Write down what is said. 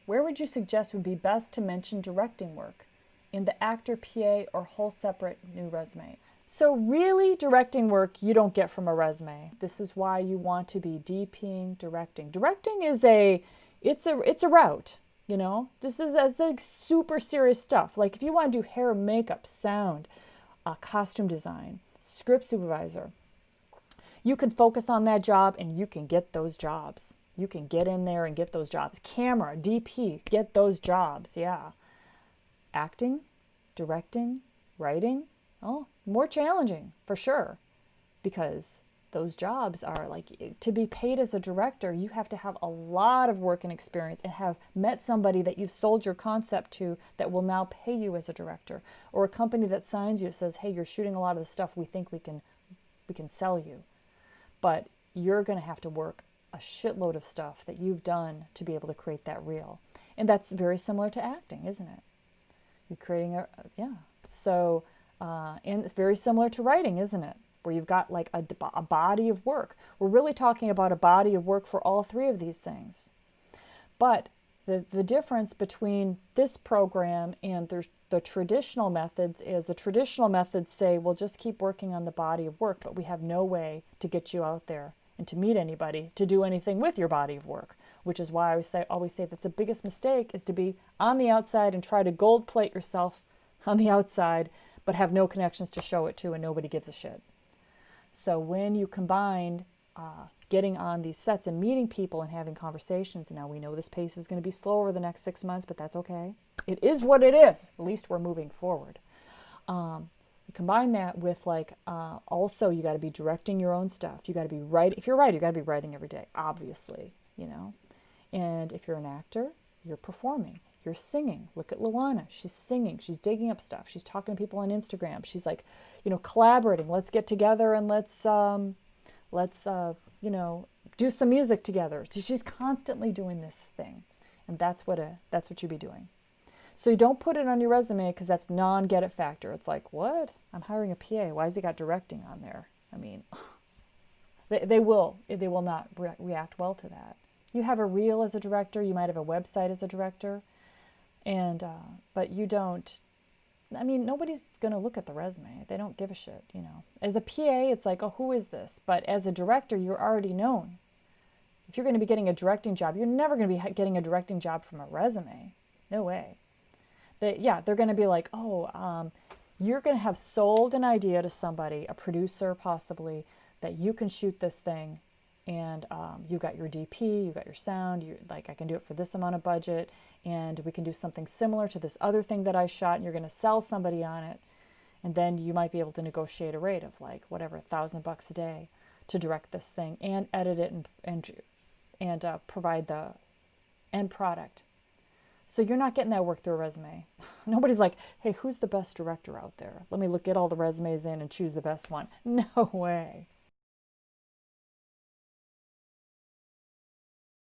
Where would you suggest would be best to mention directing work? In the actor, PA, or whole separate new resume? So really, directing work you don't get from a resume. This is why you want to be DPing, directing. Directing is it's a route, you know? It's like super serious stuff. Like if you want to do hair, makeup, sound, costume design, script supervisor, you can focus on that job and you can get those jobs. You can get in there and get those jobs. Camera, DP, get those jobs, yeah. Acting, directing, writing, oh, more challenging for sure, because those jobs are like, to be paid as a director, you have to have a lot of work and experience and have met somebody that you've sold your concept to that will now pay you as a director, or a company that signs you says, hey, you're shooting a lot of the stuff we think we can sell you, but you're going to have to work a shitload of stuff that you've done to be able to create that reel. And that's very similar to acting, isn't it? You're creating yeah. So, and it's very similar to writing, isn't it? Where you've got like a body of work. We're really talking about a body of work for all three of these things. But the difference between this program and the traditional methods is the traditional methods say, well, just keep working on the body of work, but we have no way to get you out there and to meet anybody, to do anything with your body of work, which is why I always say that's the biggest mistake, is to be on the outside and try to gold plate yourself on the outside, but have no connections to show it to and nobody gives a shit. So when you combine getting on these sets and meeting people and having conversations, and now we know this pace is going to be slower the next 6 months, but that's okay. It is what it is. At least we're moving forward. You combine that with also you got to be directing your own stuff. You got to be writing. If you're a writer, you got to be writing every day, obviously, you know. And if you're an actor, you're performing. You're singing. Look at Luana. She's singing. She's digging up stuff. She's talking to people on Instagram. She's like, collaborating. Let's get together and let's do some music together. So she's constantly doing this thing, and that's what you'd be doing. So you don't put it on your resume because that's non-get it factor. It's like, what? I'm hiring a PA. Why has he got directing on there? I mean, they will not react well to that. You have a reel as a director. You might have a website as a director, and but you don't. I mean, nobody's going to look at the resume. They don't give a shit, As a PA, it's like, oh, who is this? But as a director, you're already known. If you're going to be getting a directing job, you're never going to be getting a directing job from a resume. No way. They're going to be like, oh, you're going to have sold an idea to somebody, a producer possibly, that you can shoot this thing, and you got your DP, you got your sound, I can do it for this amount of budget, and we can do something similar to this other thing that I shot, and you're going to sell somebody on it, and then you might be able to negotiate a rate of like whatever, $1,000 a day to direct this thing and edit it and provide the end product. So you're not getting that work through a resume. Nobody's like, hey, who's the best director out there? Let me get all the resumes in and choose the best one. No way.